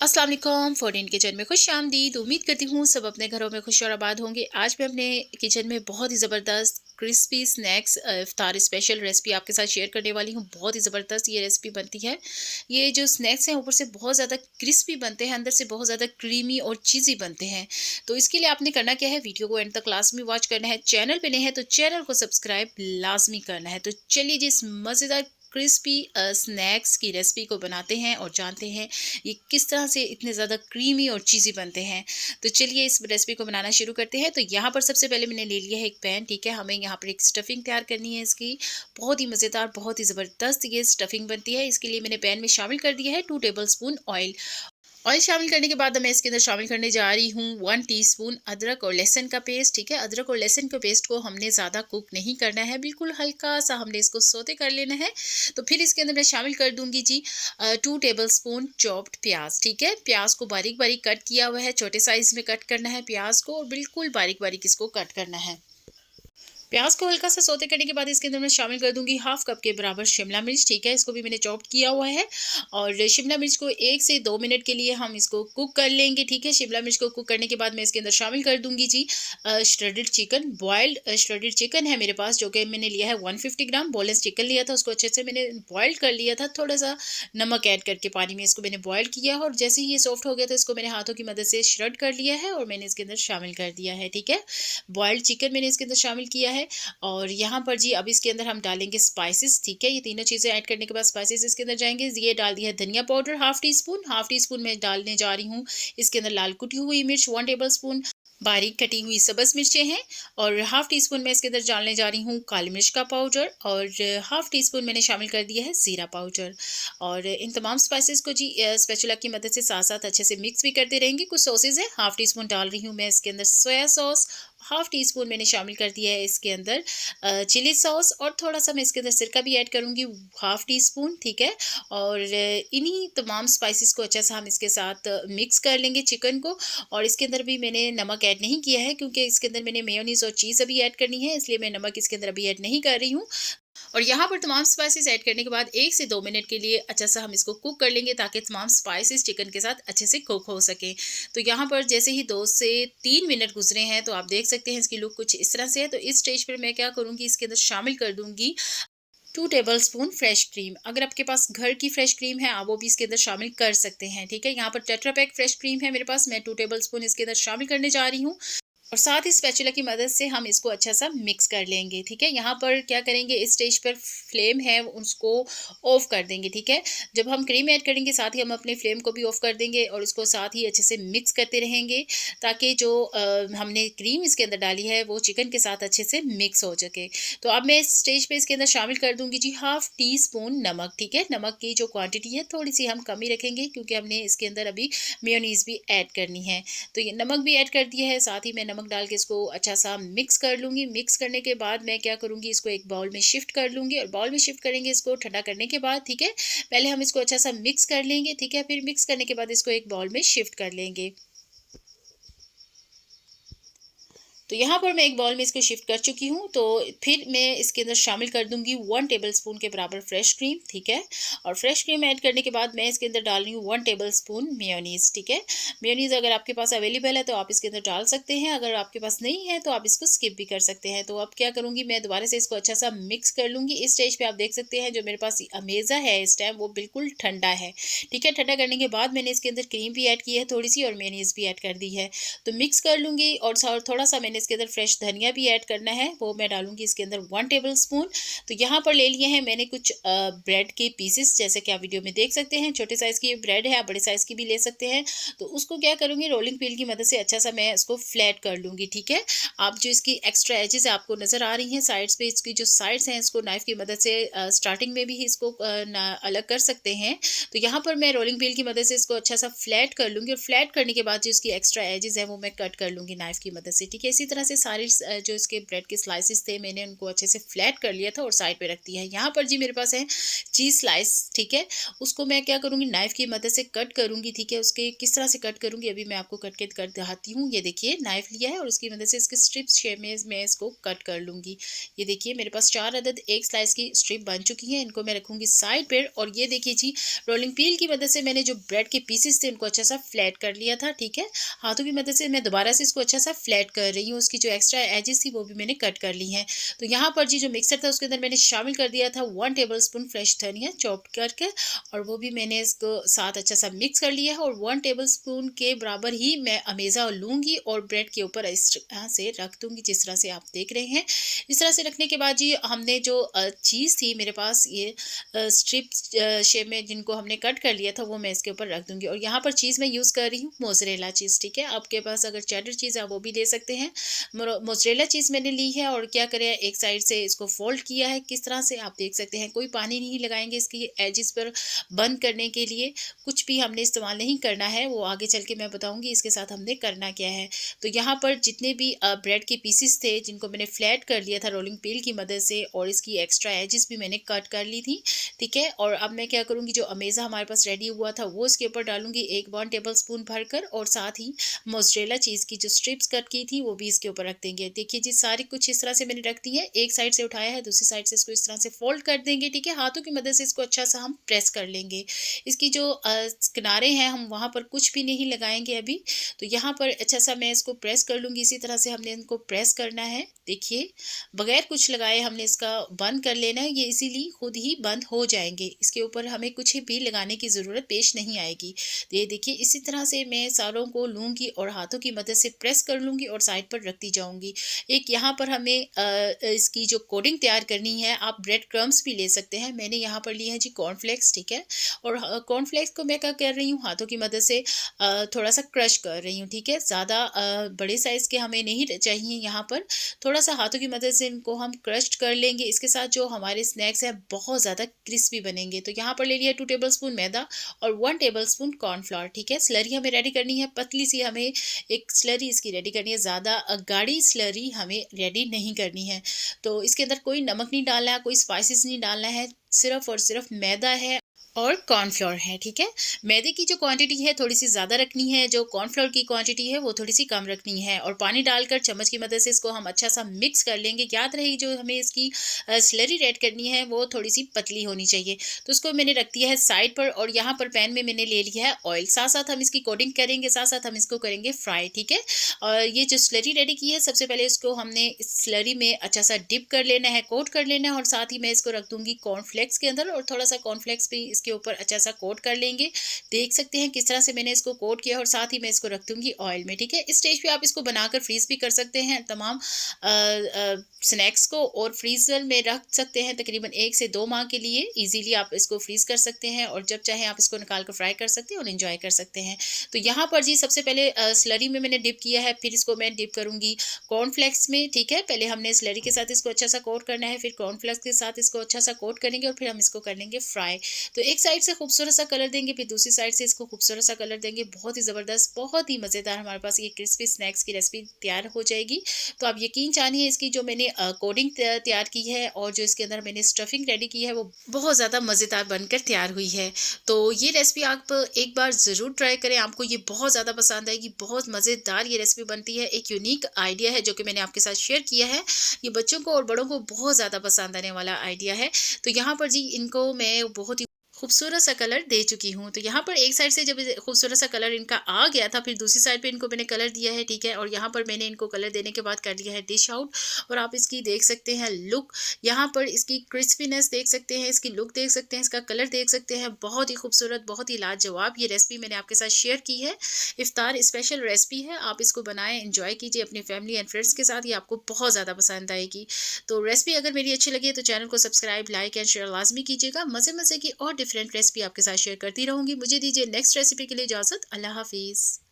अस्सलाम वालेकुम। Foreign kitchen में खुश आमदीद। उम्मीद करती हूँ सब अपने घरों में खुश और आबाद होंगे। आज मैं अपने किचन में बहुत ही ज़बरदस्त क्रिस्पी स्नैक्स इफ्तार स्पेशल रेसिपी आपके साथ शेयर करने वाली हूँ। बहुत ही ज़बरदस्त ये रेसिपी बनती है। ये जो स्नैक्स हैं ऊपर से बहुत ज़्यादा क्रिस्पी बनते हैं, अंदर से बहुत ज़्यादा क्रीमी और चीज़ी बनते हैं। तो इसके लिए आपने करना क्या है, वीडियो को एंड तक लाजमी वॉच करना है। चैनल पे नए हैं तो चैनल को सब्सक्राइब लाजमी करना है। तो चलिए जिस मज़ेदार क्रिस्पी स्नैक्स की रेसिपी को बनाते हैं और जानते हैं ये किस तरह से इतने ज़्यादा क्रीमी और चीज़ी बनते हैं। तो चलिए इस रेसिपी को बनाना शुरू करते हैं। तो यहाँ पर सबसे पहले मैंने ले लिया है एक पैन, ठीक है। हमें यहाँ पर एक स्टफिंग तैयार करनी है इसकी। बहुत ही मज़ेदार, बहुत ही ज़बरदस्त ये स्टफिंग बनती है। इसके लिए मैंने पैन में शामिल कर दिया है 2 टेबलस्पून ऑयल। ऑयल शामिल करने के बाद मैं इसके अंदर शामिल करने जा रही हूँ 1 टीस्पून अदरक और लहसुन का पेस्ट, ठीक है। अदरक और लहसुन के पेस्ट को हमने ज़्यादा कुक नहीं करना है, बिल्कुल हल्का सा हमने इसको सौते कर लेना है। तो फिर इसके अंदर मैं शामिल कर दूंगी जी 2 टेबलस्पून चॉप्ड प्याज, ठीक है। प्याज को बारीक बारीक कट किया हुआ है, छोटे साइज में कट करना है प्याज को और बिल्कुल बारीक बारीक इसको कट करना है। प्याज को हल्का सा सौते करने के बाद इसके अंदर मैं शामिल कर दूंगी हाफ कप के बराबर शिमला मिर्च, ठीक है। इसको भी मैंने चॉप किया हुआ है और शिमला मिर्च को 1 से 2 मिनट के लिए हम इसको कुक कर लेंगे, ठीक है। शिमला मिर्च को कुक करने के बाद मैं इसके अंदर शामिल कर दूंगी जी shredded chicken. Boiled shredded chicken है मेरे पास, जो कि मैंने लिया है 150 ग्राम। बोनलेस चिकन लिया था, उसको अच्छे से मैंने बॉयल कर लिया था। थोड़ा सा नमक ऐड करके पानी में इसको मैंने बॉयल किया है और जैसे ही ये सॉफ्ट हो गया तो इसको मैंने हाथों की मदद से श्रेड कर लिया है और मैंने इसके अंदर शामिल कर दिया है, ठीक है। बॉयल्ड चिकन मैंने इसके अंदर शामिल किया है और यहाँ पर जी अब इसके अंदर हम डालेंगे स्पाइसेस, ठीक है। ये तीनों चीज़ें ऐड करने के बाद स्पाइसेस इसके अंदर जाएंगे। ये डाल दिया है धनिया पाउडर हाफ टी स्पून मैं डालने जा रही हूँ इसके अंदर लाल कुटी हुई मिर्च 1 टेबल स्पून, बारीक कटी हुई सब्ज़ मिर्चें हैं और हाफ टी स्पून मैं इसके अंदर डालने जा रही हूँ काली मिर्च का पाउडर और हाफ टी स्पून मैंने शामिल कर दिया है ज़ीरा पाउडर। और इन तमाम स्पाइसेस को जी स्पैचुला की मदद से साथ साथ अच्छे से मिक्स भी करते रहेंगे। कुछ सॉसेज है, हाफ टी स्पून डाल रही हूँ मैं इसके अंदर soya sauce, half tea spoon मैंने शामिल कर दिया है इसके अंदर चिली सॉस और थोड़ा सा मैं इसके अंदर सिरका भी ऐड करूँगी हाफ टी स्पून, ठीक है। और इन्हीं तमाम स्पाइसेस को अच्छा सा हम इसके साथ मिक्स कर लेंगे चिकन को। और इसके अंदर भी मैंने नमक ऐड नहीं किया है क्योंकि इसके अंदर मैंने मेयोनीज़ और चीज़ अभी ऐड करनी है, इसलिए मैं नमक इसके अंदर अभी ऐड नहीं कर रही हूँ। और यहाँ पर तमाम स्पाइसेस ऐड करने के बाद 1 से 2 मिनट के लिए अच्छा सा हम इसको कुक कर लेंगे ताकि तमाम स्पाइसेस चिकन के साथ अच्छे से कुक हो सके। तो यहाँ पर जैसे ही 2 से 3 मिनट गुजरे हैं तो आप देख सकते हैं इसकी लुक कुछ इस तरह से है। तो इस स्टेज पर मैं क्या करूँगी, इसके अंदर शामिल कर दूँगी 2 टेबलस्पून फ्रेश क्रीम। अगर आपके पास घर की फ्रेश क्रीम है आप वो भी इसके अंदर शामिल कर सकते हैं, ठीक है। यहाँ पर टेट्रा पैक फ्रेश क्रीम है मेरे पास, मैं 2 टेबलस्पून इसके अंदर शामिल करने जा रही हूँ और साथ ही स्पैचुला की मदद से हम इसको अच्छा सा मिक्स कर लेंगे, ठीक है। यहाँ पर क्या करेंगे, इस स्टेज पर फ्लेम है उसको ऑफ कर देंगे, ठीक है। जब हम क्रीम ऐड करेंगे साथ ही हम अपने फ्लेम को भी ऑफ कर देंगे और उसको साथ ही अच्छे से मिक्स करते रहेंगे ताकि जो हमने क्रीम इसके अंदर डाली है वो चिकन के साथ अच्छे से मिक्स हो सके। तो अब मैं इस स्टेज पे इसके अंदर शामिल कर दूंगी जी हाफ टी स्पून नमक, ठीक है। नमक की जो क्वांटिटी है थोड़ी सी हम कम ही रखेंगे क्योंकि हमने इसके अंदर अभी मेयोनीज भी ऐड करनी है। तो ये नमक भी ऐड कर दिया है, साथ ही मैं नमक डाल के इसको अच्छा सा मिक्स कर लूँगी। मिक्स करने के बाद मैं क्या करूँगी, इसको एक बाउल में शिफ्ट कर लूँगी और बाउल में शिफ्ट करेंगे इसको ठंडा करने के बाद, ठीक है। पहले हम इसको अच्छा सा मिक्स कर लेंगे, ठीक है। फिर मिक्स करने के बाद इसको एक बाउल में शिफ्ट कर लेंगे। तो यहाँ पर मैं एक बाउल में इसको शिफ्ट कर चुकी हूँ। तो फिर मैं इसके अंदर शामिल कर दूँगी 1 टेबलस्पून के बराबर फ्रेश क्रीम, ठीक है। और फ्रेश क्रीम ऐड करने के बाद मैं इसके अंदर डाल रही हूँ 1 टेबलस्पून मेयोनीज़, ठीक है। मेयोनीज़ अगर आपके पास अवेलेबल है तो आप इसके अंदर डाल सकते हैं, अगर आपके पास नहीं है तो आप इसको स्किप भी कर सकते हैं। तो अब क्या करूँगी, मैं दोबारा से इसको अच्छा सा मिक्स कर लूँगी। इस स्टेज पे आप देख सकते हैं जो मेरे पास अमेज़ा है इस टाइम वो बिल्कुल ठंडा है, ठीक है। ठंडा करने के बाद मैंने इसके अंदर क्रीम भी ऐड की है थोड़ी सी और मेयोनीज़ भी ऐड कर दी है। तो मिक्स कर लूँगी और थोड़ा सा मैंने इसके अंदर फ्रेश धनिया भी ऐड करना है, वो मैं डालूँगी इसके अंदर 1 टेबलस्पून। तो यहाँ पर ले लिए हैं मैंने कुछ ब्रेड के पीसेस, जैसे कि आप वीडियो में देख सकते हैं। छोटे साइज़ की ब्रेड है, आप बड़े साइज़ की भी ले सकते हैं। तो उसको क्या करूँगी, रोलिंग पिन की मदद से अच्छा सा मैं इसको फ्लैट कर लूँगी, ठीक है। आप जो इसकी एक्स्ट्रा एजेस आपको नज़र आ रही हैं साइड्स पे, इसकी जो साइड्स हैं इसको नाइफ़ की मदद से स्टार्टिंग में भी इसको अलग कर सकते हैं। तो यहाँ पर मैं रोलिंग पिन की मदद से इसको अच्छा सा फ्लैट कर लूँगी और फ्लैट करने के बाद जो इसकी एक्स्ट्रा एजेस हैं वो मैं कट कर लूँगी नाइफ़ की मदद से, ठीक है। इसी तरह से सारे जो इसके ब्रेड के स्लाइसेस थे मैंने उनको अच्छे से फ्लैट कर लिया था और साइड पे रख दिया है। यहाँ पर जी मेरे पास है चीज़ स्लाइस, ठीक है। उसको मैं क्या करूँगी, नाइफ़ की मदद से कट करूँगी, ठीक है। उसके किस तरह से कट करूँगी अभी मैं आपको कट के कर दिखाती हूँ। ये देखिए नाइफ़ लिया है और उसकी मदद से इसके स्ट्रिप्स शेप में मैं इसको कट कर लूँगी। ये देखिए मेरे पास 4 अदद एक स्लाइस की स्ट्रिप बन चुकी हैं, इनको मैं रखूँगी साइड पर। और ये देखिए जी रोलिंग पिन की मदद से मैंने जो ब्रेड के पीसेस थे उनको अच्छा सा फ्लैट कर लिया था, ठीक है। हाथों की मदद से मैं दोबारा से इसको अच्छा सा फ्लैट कर रही हूँ। उसकी जो एक्स्ट्रा एजेस थी वो भी मैंने कट कर ली हैं। तो यहाँ पर जी जो मिक्सर था उसके अंदर मैंने शामिल कर दिया था 1 टेबलस्पून फ्रेश धनिया चॉप्ड करके, और वो भी मैंने इसको साथ अच्छा सा मिक्स कर लिया है। और 1 टेबलस्पून के बराबर ही मैं अमेज़ा लूँगी और ब्रेड के ऊपर इस तरह से रख दूँगी, जिस तरह से आप देख रहे हैं। इस तरह से रखने के बाद जी हमने जो चीज़ थी मेरे पास ये स्ट्रिप्स शेप में जिनको हमने कट कर लिया था वो मैं इसके ऊपर रख दूँगी। और यहाँ पर चीज़ मैं यूज़ कर रही हूँ मोज़रेला चीज़, ठीक है। आपके पास अगर चेडर चीज़ है वो भी ले सकते हैं। मोज़रेला चीज़ मैंने ली है और क्या करें एक साइड से इसको फोल्ड किया है, किस तरह से आप देख सकते हैं। कोई पानी नहीं लगाएँगे इसकी एजेस पर बंद करने के लिए, कुछ भी हमने इस्तेमाल नहीं करना है, वो आगे चल के मैं बताऊँगी इसके साथ हमने करना क्या है। तो यहाँ पर जितने भी ब्रेड के पीसेस थे जिनको मैंने फ्लैट कर लिया था रोलिंग पिन की मदद से, और इसकी एक्स्ट्रा एजेस भी मैंने कट कर ली थी, ठीक है। और अब मैं क्या करूँगी, जो अमेज़ा हमारे पास रेडी हुआ था वो इसके ऊपर डालूँगी 1 टेबलस्पून भरकर, और साथ ही मोज़रेला चीज़ की जो स्ट्रिप्स कट की थी वो भी इसके ऊपर रख देंगे। देखिए जी सारी कुछ इस तरह से मैंने रख दी है। एक साइड से उठाया है, दूसरी साइड से इसको इस तरह से फ़ोल्ड कर देंगे, ठीक है। हाथों की मदद से इसको अच्छा-सा हम प्रेस कर लेंगे। इसकी जो किनारे हैं हम वहाँ पर कुछ भी नहीं लगाएँगे अभी। तो यहाँ पर अच्छा-सा मैं इसको प्रेस कर लूँगी, इसी तरह से हमने इनको प्रेस करना है। देखिए, बगैर कुछ लगाए हमने इसका बंद कर लेना है, ये इज़िली खुद ही बंद हो जाएँगे। इसके ऊपर हमें कुछ भी लगाने की ज़रूरत पेश नहीं आएगी। तो ये देखिए इसी तरह से मैं सारों को लूँगी और हाथों की मदद से प्रेस कर लूँगी और साइड पर रखती जाऊँगी। एक यहाँ पर हमें इसकी जो कोटिंग तैयार करनी है, आप ब्रेड क्रम्ब्स भी ले सकते हैं। मैंने यहाँ पर लिए हैं जी कॉर्नफ्लेक्स, ठीक है। और कॉर्नफ्लेक्स को मैं क्या कर रही हूँ, हाथों की मदद से थोड़ा-सा क्रश कर रही हूँ, ठीक है। ज़्यादा बड़े साइज़ के हमें नहीं चाहिए यहाँ पर, थोड़ा-सा हाथों की मदद से इनको हम क्रश्ड कर लेंगे। इसके साथ जो हमारे स्नैक्स हैं बहुत ज़्यादा क्रिस्पी बनेंगे। तो यहाँ पर ले लिया 2 टेबलस्पून मैदा और 1 टेबलस्पून कॉर्नफ्लोर, ठीक है। स्लरी हमें रेडी करनी है, पतली-सी हमें एक स्लरी इसकी रेडी करनी है, ज़्यादा गाढ़ी स्लरी हमें रेडी नहीं करनी है। तो इसके अंदर कोई नमक नहीं डालना है, कोई स्पाइसेस नहीं डालना है, सिर्फ़ और सिर्फ़ मैदा है और कॉर्नफ्लोर है, ठीक है। मैदे की जो क्वांटिटी है थोड़ी-सी ज़्यादा रखनी है, जो कॉर्नफ्लोर की क्वांटिटी है वो थोड़ी-सी कम रखनी है, और पानी डालकर चम्मच की मदद से इसको हम अच्छा-सा मिक्स कर लेंगे। याद रहे जो हमें इसकी स्लरी रेड करनी है वो थोड़ी-सी पतली होनी चाहिए। तो उसको मैंने रख दिया है साइड पर, और यहाँ पर पैन में मैंने ले लिया है ऑयल। साथ-साथ हम इसकी कोटिंग करेंगे, साथ-साथ हम इसको करेंगे फ्राई, ठीक है। और ये जो स्लरी रेडी की है सबसे पहले इसको हमने इस स्लरी में अच्छा-सा डिप कर लेना है, कोट कर लेना है, और साथ ही मैं इसको रख दूँगी कॉर्नफ्लेक्स के अंदर, और थोड़ा-सा कॉर्नफ्लेक्स भी इसके ऊपर अच्छा-सा कोट कर लेंगे। देख सकते हैं किस तरह से मैंने इसको कोट किया, और साथ ही मैं इसको रख दूँगी ऑयल में, ठीक है। इस स्टेज पे आप इसको बनाकर फ्रीज़ भी कर सकते हैं तमाम स्नैक्स को, और फ्रीज़र में रख सकते हैं तकरीबन 1 से 2 माह के लिए। ईज़िली आप इसको फ्रीज़ कर सकते हैं, और जब चाहें आप इसको निकाल कर फ्राई कर सकते हैं और एन्जॉय कर सकते हैं। तो यहाँ पर जी सबसे पहले स्लरी में मैंने डिप किया है, फिर इसको मैं डिप करूँगी कॉर्नफ्लेक्स में, ठीक है। पहले हमने स्लरी के साथ इसको अच्छा-सा कोट करना है, फिर कॉर्नफ्लेक्स के साथ इसको अच्छा-सा कोट करेंगे, और फिर हम इसको कर लेंगे फ्राई। तो एक साइड से खूबसूरत सा कलर देंगे, फिर दूसरी साइड से इसको खूबसूरत सा कलर देंगे। बहुत ही ज़बरदस्त, बहुत ही मज़ेदार हमारे पास ये क्रिस्पी स्नैक्स की रेसिपी तैयार हो जाएगी। तो आप यकीन जानिए इसकी जो मैंने कोडिंग तैयार की है और जो इसके अंदर मैंने स्टफिंग रेडी की है वो बहुत ज़्यादा मज़ेदार बनकर तैयार हुई है। तो ये रेसिपी आप एक बार ज़रूर ट्राई करें, आपको ये बहुत ज़्यादा पसंद आएगी। बहुत मज़ेदार ये रेसिपी बनती है, एक यूनिक आइडिया है जो कि मैंने आपके साथ शेयर किया है। ये बच्चों को और बड़ों को बहुत ज़्यादा पसंद आने वाला आइडिया है। तो यहाँ पर जी इनको मैं बहुत ही खूबसूरत सा कलर दे चुकी हूँ। तो यहाँ पर एक साइड से जब खूबसूरत सा कलर इनका आ गया था, फिर दूसरी साइड पे इनको मैंने कलर दिया है, ठीक है। और यहाँ पर मैंने इनको कलर देने के बाद कर दिया है डिश आउट, और आप इसकी देख सकते हैं लुक, यहाँ पर इसकी क्रिस्पीनेस देख सकते हैं, इसकी लुक देख सकते हैं, इसका कलर देख सकते हैं। बहुत ही खूबसूरत, बहुत ही लाजवाब ये रेसिपी मैंने आपके साथ शेयर की है। इफ्तार स्पेशल रेसिपी है, आप इसको बनाएं, एंजॉय कीजिए अपनी फैमिली एंड फ्रेंड्स के साथ, ये आपको बहुत ज़्यादा पसंद आएगी। तो रेसिपी अगर मेरी अच्छी लगी है तो चैनल को सब्सक्राइब, लाइक एंड शेयर लाजमी कीजिएगा। मज़े मज़े की और डिफरेंट रेसिपी आपके साथ शेयर करती रहूँगी। मुझे दीजिए नेक्स्ट रेसिपी के लिए इजाज़त। अल्लाह हाफिज़।